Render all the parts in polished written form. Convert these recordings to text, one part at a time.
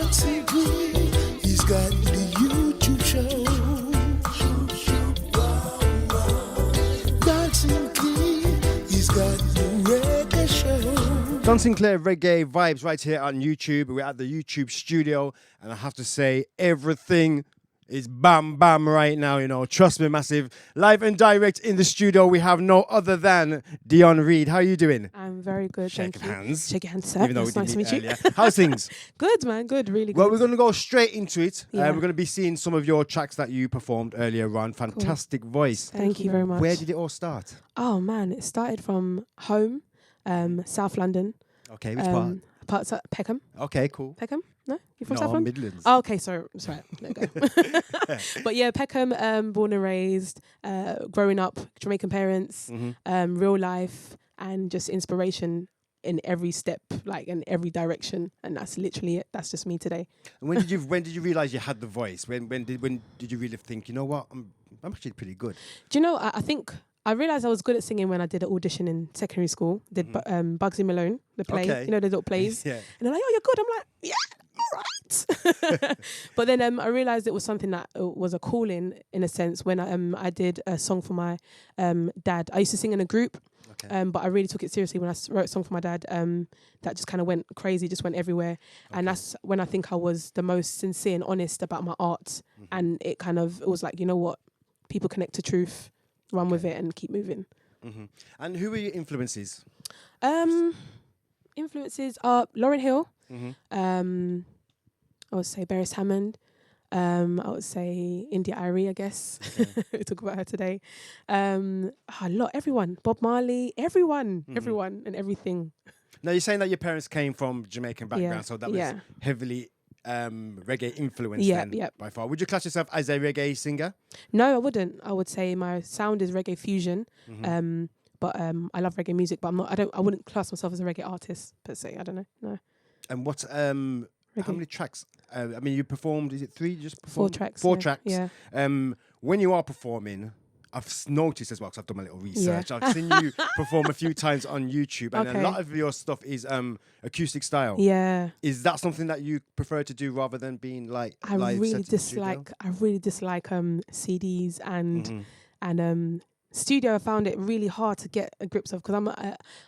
Dancing Queen, he's got the YouTube show. Dancing Queen, he's got the reggae show. Don Sinclair Reggae Vibes right here on YouTube. We're at the YouTube studio, and I have to say, everything is bam bam right now, you know. Trust me, massive. Live and direct in the studio, we have no other than Dionne Reid. How are you doing? I'm very good, thank you. Hands. Shake your hands, sir. Even though It's we nice to didn't meet meet you. earlier. How's things? Good, man. Good, really good. Well, we're going to go straight into it. Yeah. We're going to be seeing some of your tracks that you performed earlier on. Fantastic voice. Thank you very much. Where did it all start? Oh, man. It started from home, South London. Okay, which part? Parts of Peckham. Okay, cool. Peckham? No? You're from No, South London? Midlands. Oh, okay, sorry. There you go. But yeah, Peckham, born and raised, growing up, Jamaican parents, real life, and just inspiration in every step, like in every direction. And that's literally it. That's just me today. And when did you realize you had the voice? When did you really think, you know what, I'm actually pretty good? Do you know, I think I realised I was good at singing when I did an audition in secondary school. Did Bugsy Malone, the play, Okay. you know, the little plays. Yeah. And they're like, oh, you're good. I'm like, yeah, all right. But then I realised it was something that was a calling in a sense when I did a song for my dad. I used to sing in a group, Okay. but I really took it seriously when I wrote a song for my dad that just kind of went crazy, just went everywhere. And that's when I think I was the most sincere and honest about my art. And it was like, you know what, people connect to truth. Run with it and keep moving. And who were your influences? Influences are Lauryn Hill. I would say Beres Hammond. I would say India Irie, I guess. Okay. We talk about her today. A lot, everyone. Bob Marley, everyone and everything. Now, you're saying that your parents came from Jamaican background, so that was heavily reggae influenced by far. Would you class yourself as a reggae singer? No, I wouldn't. I would say my sound is reggae fusion. But I love reggae music, but I wouldn't class myself as a reggae artist per se. I don't know. No. And what how many tracks? I mean, you performed, is it 3 you just performed? 4 tracks. Four tracks. Yeah. When you are performing, I've noticed as well, because I've done my little research, I've seen you perform a few times on YouTube, and a lot of your stuff is acoustic style. Yeah. Is that something that you prefer to do rather than being like I live really set in the studio? dislike CDs and studio. I found it really hard to get a grips of because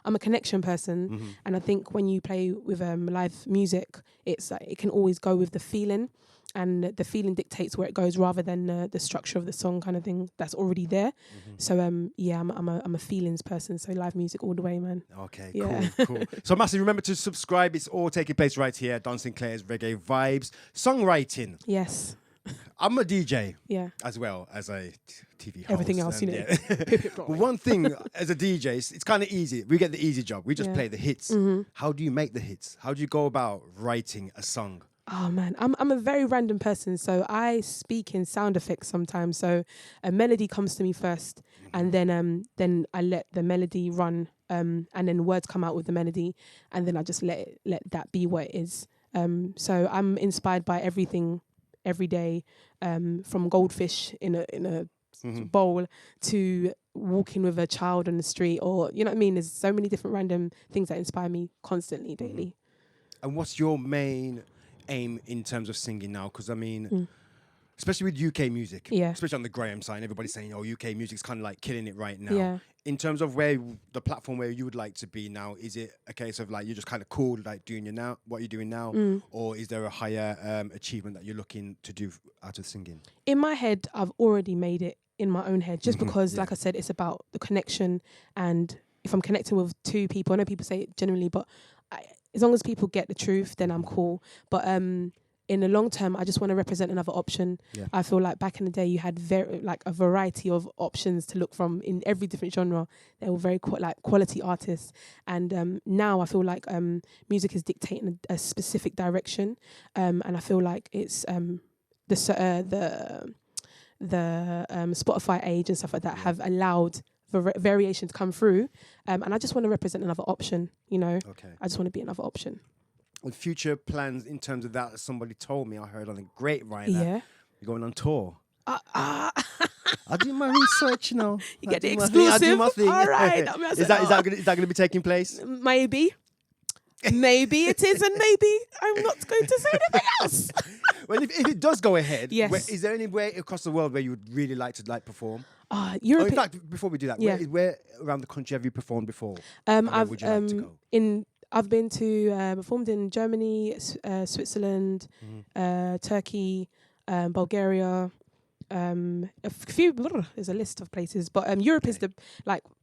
I'm a connection person, and I think when you play with live music, it's like it can always go with the feeling, and the feeling dictates where it goes rather than the structure of the song kind of thing that's already there. So I'm a feelings person, so live music all the way, man. Okay, Yeah. cool. So massive, remember to subscribe. It's all taking place right here. Don Sinclair's Reggae Vibes. Songwriting. Yes. I'm a DJ. Yeah. As well as a TV host. Everything else, you know. One thing as a DJ, it's kind of easy. We get the easy job. We just play the hits. How do you make the hits? How do you go about writing a song? Oh man, I'm a very random person, so I speak in sound effects sometimes. So a melody comes to me first, and then I let the melody run, and then words come out with the melody, and then I just let that be what it is. So I'm inspired by everything every day, from goldfish in a bowl to walking with a child on the street, or you know what I mean. There's so many different random things that inspire me constantly, daily. And what's your main aim in terms of singing now? Because I mean, especially with UK music, especially on the Graham side, everybody's saying, "Oh, UK music's kind of like killing it right now." Yeah. In terms of where the platform where you would like to be now, is it a case of like you're just kind of cool, like doing what you're doing now, or is there a higher achievement that you're looking to do out of singing? In my head, I've already made it in my own head, just because, like I said, it's about the connection, and if I'm connecting with 2 people, I know people say it generally, but as long as people get the truth, then I'm cool. But in the long term, I just want to represent another option. Yeah. I feel like back in the day, you had a variety of options to look from in every different genre. They were very quality artists, and now I feel like music is dictating a specific direction, and I feel like it's the Spotify age and stuff like that have allowed variation to come through, and I just want to represent another option, you know. Okay. I just want to be another option. With future plans in terms of that, somebody told me, I heard on the grapevine, that you're going on tour. I do my research, you know. You get the exclusive. I do my thing. All right. Is that going to be taking place? Maybe. Maybe it is, and maybe I'm not going to say anything else. Well, if it does go ahead, Yes. is there anywhere across the world where you would really like to perform? Europe. In fact, before we do that, Yeah. where around the country have you performed before? And where would you like to go? I've been to performed in Germany, Switzerland, Turkey, Bulgaria. A few. There's a list of places, but Europe is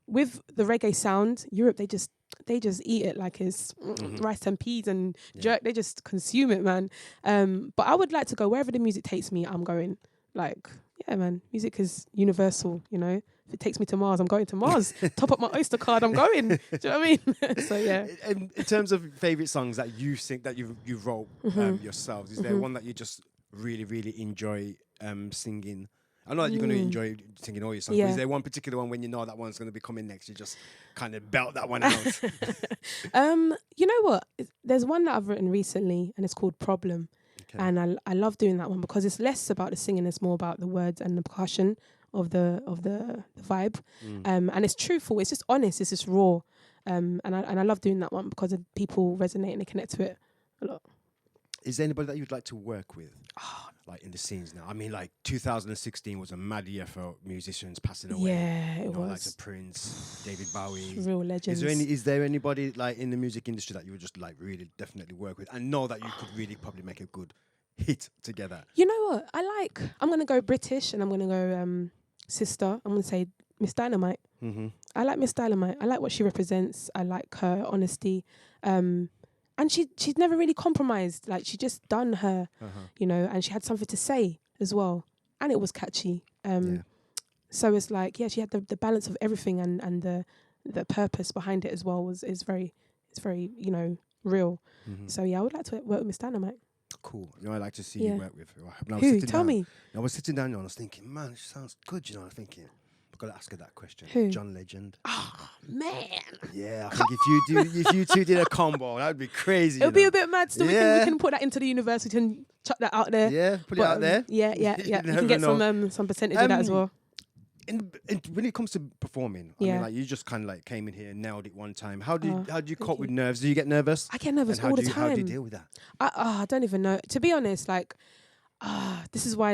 with the reggae sound. Europe, they just eat it like it's rice and peas and jerk. They just consume it, man. But I would like to go wherever the music takes me. I'm going. Like, yeah, man. Music is universal. You know, if it takes me to Mars, I'm going to Mars. Top up my Oyster card, I'm going. Do you know what I mean? So yeah. In terms of favorite songs that you think that you wrote yourselves, is there one that you just really really enjoy singing? I know that you're going to enjoy singing all your songs, but is there one particular one when you know that one's going to be coming next, you just kind of belt that one out? You know what? There's one that I've written recently, and it's called Problem. Okay. And I love doing that one because it's less about the singing, it's more about the words and the percussion of the vibe. And it's truthful, it's just honest, it's just raw. And I love doing that one because people resonate and they connect to it a lot. Is there anybody that you'd like to work with? Like in the scenes now? I mean, like 2016 was a mad year for musicians passing away. Yeah, it was. Like Prince, David Bowie. Real legends. Is there anybody like in the music industry that you would just like really definitely work with and know that you could really probably make a good hit together? You know what? I'm going to go British and I'm going to go sister. I'm going to say Miss Dynamite. I like Miss Dynamite. I like what she represents. I like her honesty. And she's never really compromised. Like, she just done her, you know, and she had something to say as well. And it was catchy. So it's like, yeah, she had the balance of everything and the purpose behind it as well is very, you know, real. So yeah, I would like to work with Miss Dynamite. Cool. You know, I'd like to see you work with. Who? Tell me. I was sitting down and I was thinking, man, she sounds good, you know, I was thinking. I've got to ask her that question. Who? John Legend. Oh, man. Yeah, I think if you two did a combo, that would be crazy. It would be a bit mad. So we can put that into the universe. We can chuck that out there. Yeah, put it out there. Yeah. You can get some percentage of that as well. When it comes to performing, I mean, like, you just kind of like came in here and nailed it one time. How do you cope with nerves? Do you get nervous? I get nervous all the time. How do you deal with that? I don't even know. To be honest, like, this is why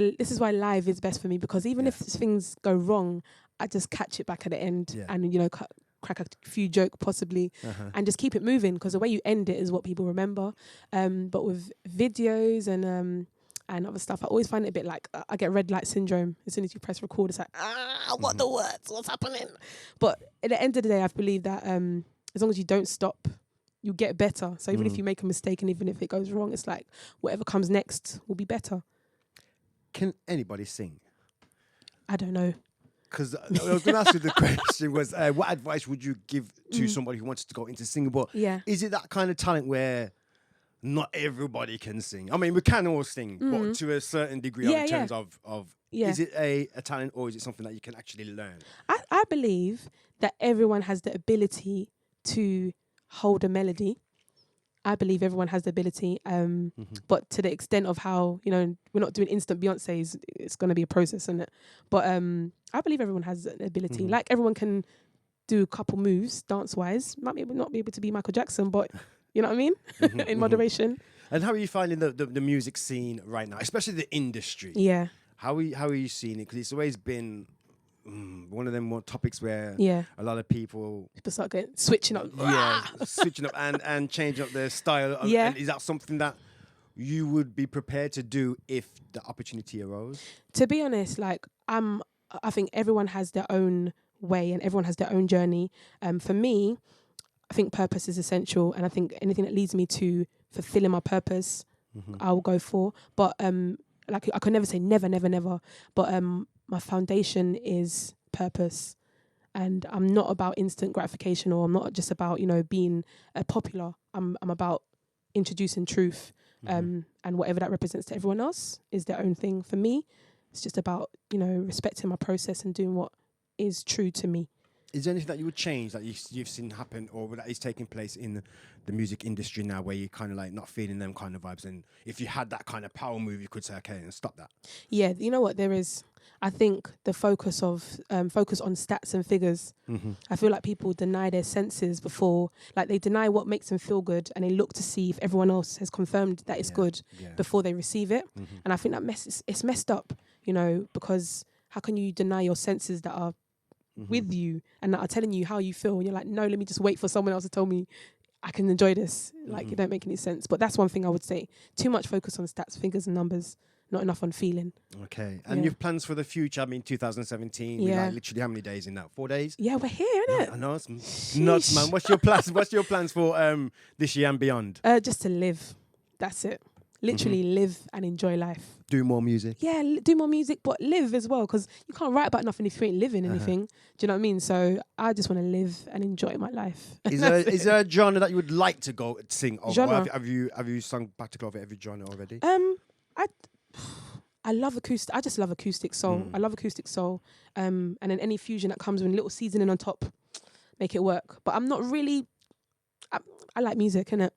live is best for me, because even if things go wrong, I just catch it back at the end and, you know, crack a few joke possibly and just keep it moving, because the way you end it is what people remember. But with videos and other stuff, I always find it a bit like I get red light syndrome. As soon as you press record, it's like, what the words? What's happening? But at the end of the day, I believe that as long as you don't stop, you get better. So even if you make a mistake and even if it goes wrong, it's like whatever comes next will be better. Can anybody sing? I don't know. Because I was going to ask you the question was, what advice would you give to somebody who wants to go into singing? But is it that kind of talent where not everybody can sing? I mean, we can all sing, but to a certain degree in terms of is it a talent, or is it something that you can actually learn? I believe that everyone has the ability to hold a melody. I believe everyone has the ability, but to the extent of how, you know, we're not doing instant Beyonce's, it's going to be a process, isn't it? But I believe everyone has the ability. Like, everyone can do a couple moves dance-wise. Might not be able to be Michael Jackson, but you know what I mean? In moderation. And how are you finding the music scene right now, especially the industry? Yeah. How are you seeing it? Because it's always been one of them more topics where a lot of people start switching up. Switching up and changing up their style. And is that something that you would be prepared to do if the opportunity arose? To be honest, like, I think everyone has their own way and everyone has their own journey. For me, I think purpose is essential, and I think anything that leads me to fulfilling my purpose, I will go for. But like, I could never say never, never, never. But my foundation is purpose, and I'm not about instant gratification, or I'm not just about, you know, being popular. I'm about introducing truth, and whatever that represents to everyone else is their own thing. For me, it's just about, you know, respecting my process and doing what is true to me. Is there anything that you would change that you've seen happen or that is taking place in the music industry now where you're kind of like not feeling them kind of vibes? And if you had that kind of power move, you could say, okay, and stop that. Yeah, you know what? There is, I think, the focus on stats and figures. Mm-hmm. I feel like people deny their senses before, like they deny what makes them feel good, and they look to see if everyone else has confirmed that it's good before they receive it. Mm-hmm. And I think that it's messed up, you know, because how can you deny your senses that are with you and that are telling you how you feel? And you're like, no, let me just wait for someone else to tell me I can enjoy this. Like, it don't make any sense. But that's one thing I would say. Too much focus on stats, figures and numbers, not enough on feeling. Okay. And your plans for the future? I mean, 2017, we like literally how many days in that? 4 days? Yeah, we're here, innit? I know, it's nuts, man. What's your plans? What's your plans for this year and beyond? Just to live. That's it. Literally live and enjoy life. Do more music? Yeah, do more music, but live as well, because you can't write about nothing if you ain't living anything. Do you know what I mean? So I just want to live and enjoy my life. Is there a genre that you would like to go sing over? Genre? Have you sung practically over every genre already? I love acoustic. I just love acoustic soul. I love acoustic soul. And then any fusion that comes with a little seasoning on top, make it work. But I'm not really. I like music, innit?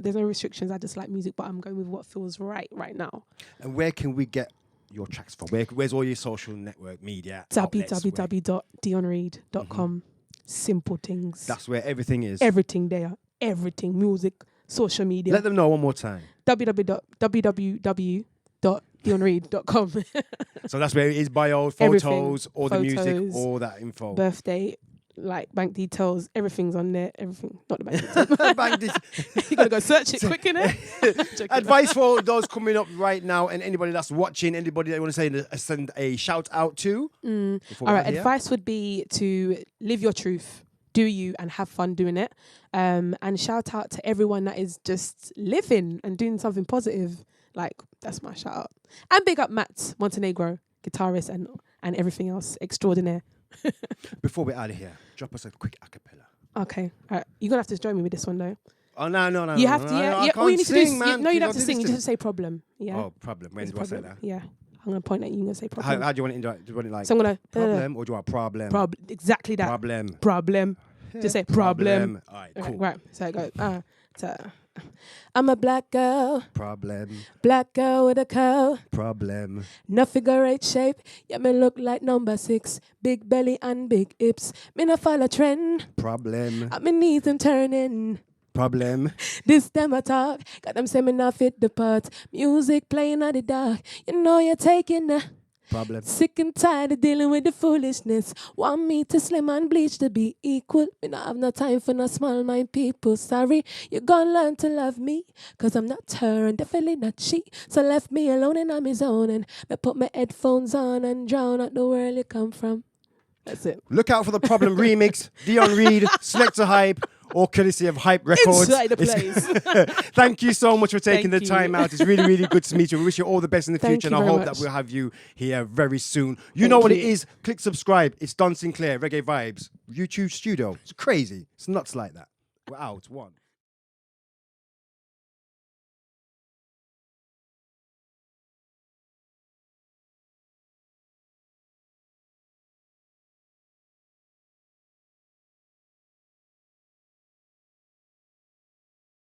There's no restrictions. I just like music, but I'm going with what feels right now. And where can we get your tracks from? Where's all your social network media? www.dionnereid.com. Simple things. That's where everything is. Everything there. Everything. Music, social media. Let them know one more time. www.dionnereid.com. So that's where it is, bio, photos, all the music, all that info. Birthday, like bank details, everything's on there. Everything, not the bank details. Bank You gotta go search it quick, innit? Advice for those coming up right now, and anybody that's watching, anybody that you want to send a shout out to. All right, advice would be to live your truth, do you, and have fun doing it. And shout out to everyone that is just living and doing something positive. Like, that's my shout out. And big up Matt Montenegro, guitarist and everything else extraordinaire. Before we're out of here, drop us a quick acapella. Okay. All right. You're going to have to join me with this one, though. Oh, no. You have to, I all you need sing, to do man. no, you don't have to sing. You just say problem. Yeah. Oh, problem. When do I say that? Yeah. I'm going to point at you. You're going to say problem. How do you want it? Do you want it like so I'm gonna, problem or do you want problem? Exactly that. Problem. Just say problem. All right, cool. Right. So it goes. I'm a black girl. Problem. Black girl with a curl. Problem. No figure eight shape. Yeah, me look like number 6. Big belly and big hips. Me no follow trend. Problem. Me knees them turning. Problem. This time I talk. Got them say me not fit the part. Music playing at the dark. You know you're taking the Problem. sick and tired of dealing with the foolishness. Want me to slim and bleach to be equal. Me not have no time for no small mind people. Sorry, you gonna learn to love me. Cause I'm not her and definitely not she. So left me alone and I'm his own. And I put my headphones on and drown out the world you come from. That's it. Look out for the Problem remix. Dionne Reid, Selector Hype, or courtesy of Hype Records. Inside the place. Thank you so much for taking Thank the you. time out. It's really, really good to meet you. We wish you all the best in the Thank future, you and I very hope much. that we'll have you here very soon. You know what it is. Click subscribe. It's Don Sinclair, Reggae Vibes, YouTube Studio. It's crazy. It's nuts like that. We're out. One.